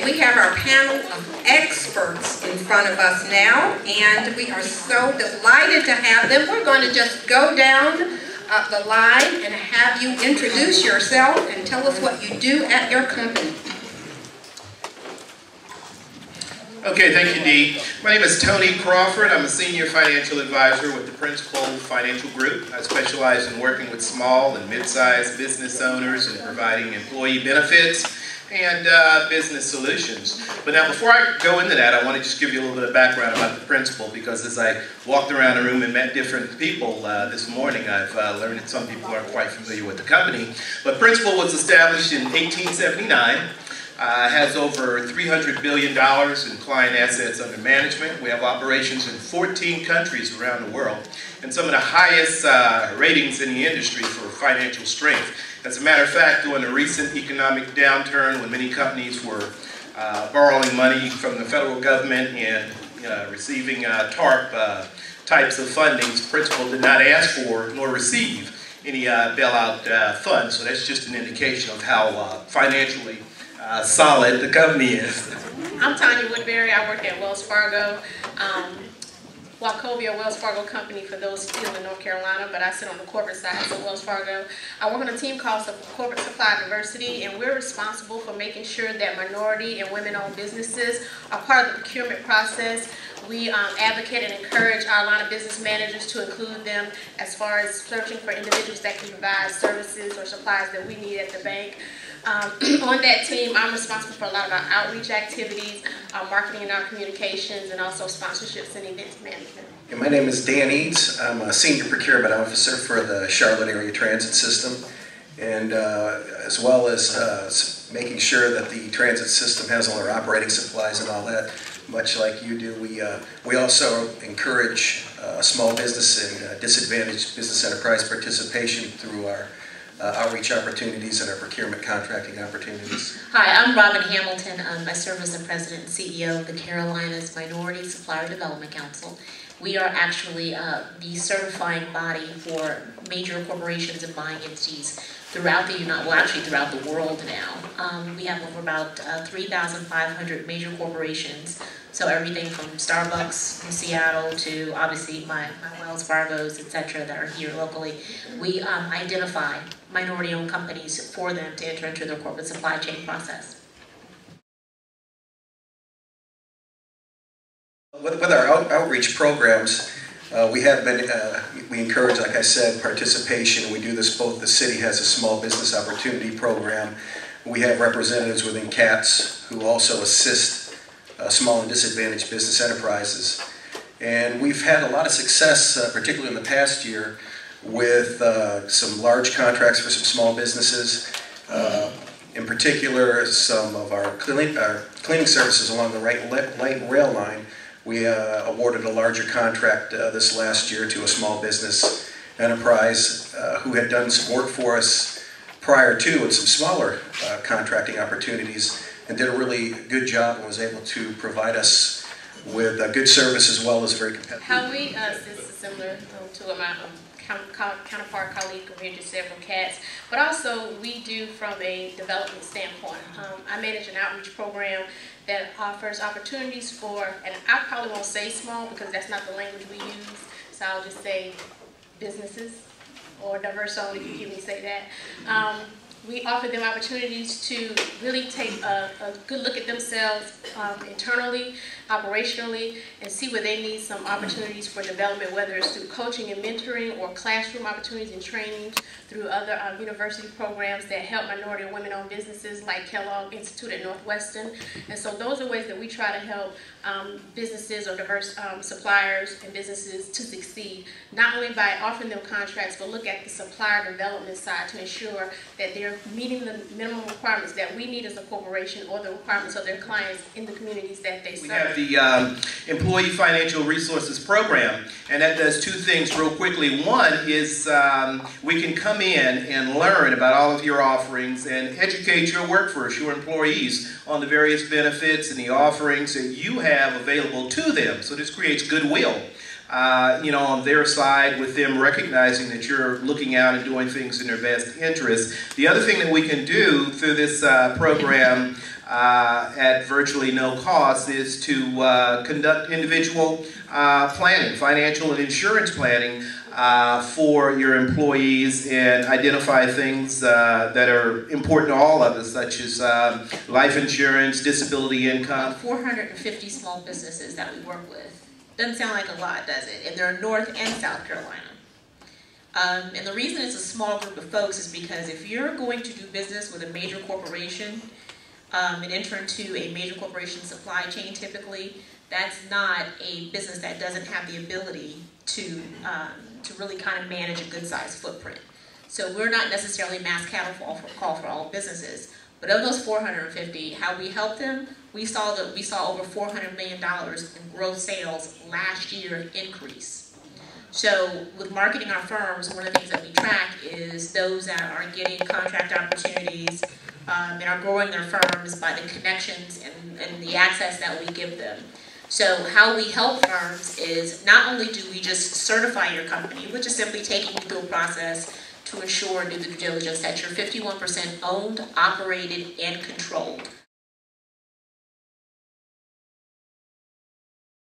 We have our panel of experts in front of us now, and we are so delighted to have them. We're going to just go down the line and have you introduce yourself and tell us what you do at your company. Okay, thank you, Dee. My name is Tony Crawford. I'm a senior financial advisor with the Principal Financial Group. I specialize in working with small and mid-sized business owners and providing employee benefits and business solutions. But now, before I go into that, I want to just give you a little bit of background about the Principal, because as I walked around the room and met different people this morning, I've learned that some people aren't quite familiar with the company. But Principal was established in 1879. Has over $300 billion in client assets under management. We have operations in 14 countries around the world, and some of the highest ratings in the industry for financial strength. As a matter of fact, during the recent economic downturn, when many companies were borrowing money from the federal government and receiving TARP types of fundings, Principal did not ask for nor receive any bailout funds. So that's just an indication of how financially solid the company is. I'm Tanya Woodbury. I work at Wells Fargo. Wachovia Wells Fargo Company for those still in North Carolina, but I sit on the corporate side of Wells Fargo. I work on a team called Corporate Supply Diversity, and we're responsible for making sure that minority and women-owned businesses are part of the procurement process. We advocate and encourage our line of business managers to include them as far as searching for individuals that can provide services or supplies that we need at the bank. On that team, I'm responsible for a lot of our outreach activities, our marketing and our communications, and also sponsorships and events management. And my name is Dan Eads. I'm a senior procurement officer for the Charlotte Area Transit System, and as well as making sure that the transit system has all our operating supplies and all that. Much like you do, we also encourage small business and disadvantaged business enterprise participation through our outreach opportunities and our procurement contracting opportunities. Hi, I'm Robin Hamilton. I serve as the president and CEO of the Carolinas Minority Supplier Development Council. We are actually the certifying body for major corporations and buying entities throughout the throughout the world now. We have over about 3,500 major corporations. So everything from Starbucks in Seattle to obviously my Wells Fargos, etc., that are here locally. We identify minority-owned companies for them to enter into their corporate supply chain process. With our outreach programs, we encourage, like I said, participation. We do this both. The city has a small business opportunity program. We have representatives within CATS who also assist small and disadvantaged business enterprises. And we've had a lot of success, particularly in the past year, with some large contracts for some small businesses. In particular, some of our cleaning services along the light rail line. We awarded a larger contract this last year to a small business enterprise who had done some work for us prior to, and some smaller contracting opportunities, and did a really good job and was able to provide us with good service as well as very competitive. How we this is similar to what my counterpart colleague over here just said from CATS, but also we do from a development standpoint. I manage an outreach program that offers opportunities for, and I probably won't say small because that's not the language we use, so I'll just say businesses or diverse only, if you hear me say that. We offer them opportunities to really take a good look at themselves internally, operationally, and see where they need some opportunities for development, whether it's through coaching and mentoring or classroom opportunities and trainings, through other university programs that help minority and women-owned businesses like Kellogg Institute at Northwestern. And so those are ways that we try to help businesses or diverse suppliers and businesses to succeed, not only by offering them contracts, but look at the supplier development side to ensure that they're meeting the minimum requirements that we need as a corporation or the requirements of their clients in the communities that they serve. We have the Employee Financial Resources Program, and that does two things real quickly. One is we can come in and learn about all of your offerings and educate your workforce, your employees, on the various benefits and the offerings that you have available to them. So this creates goodwill. on their side, with them recognizing that you're looking out and doing things in their best interest. The other thing that we can do through this program at virtually no cost is to conduct individual planning, financial and insurance planning for your employees, and identify things that are important to all of us, such as life insurance, disability income. 450 small businesses that we work with. Doesn't sound like a lot, does it? And they're in North and South Carolina. And the reason it's a small group of folks is because if you're going to do business with a major corporation and enter into a major corporation supply chain, typically, that's not a business that doesn't have the ability to really kind of manage a good-sized footprint. So we're not necessarily mass cattle call for all businesses. But of those 450, how we helped them, we saw over $400 million in gross sales last year increase. So with marketing our firms, one of the things that we track is those that are getting contract opportunities and are growing their firms by the connections and the access that we give them. So how we help firms is not only do we just certify your company, which is simply taking you through a process to ensure and do the due diligence that you're 51% owned, operated, and controlled.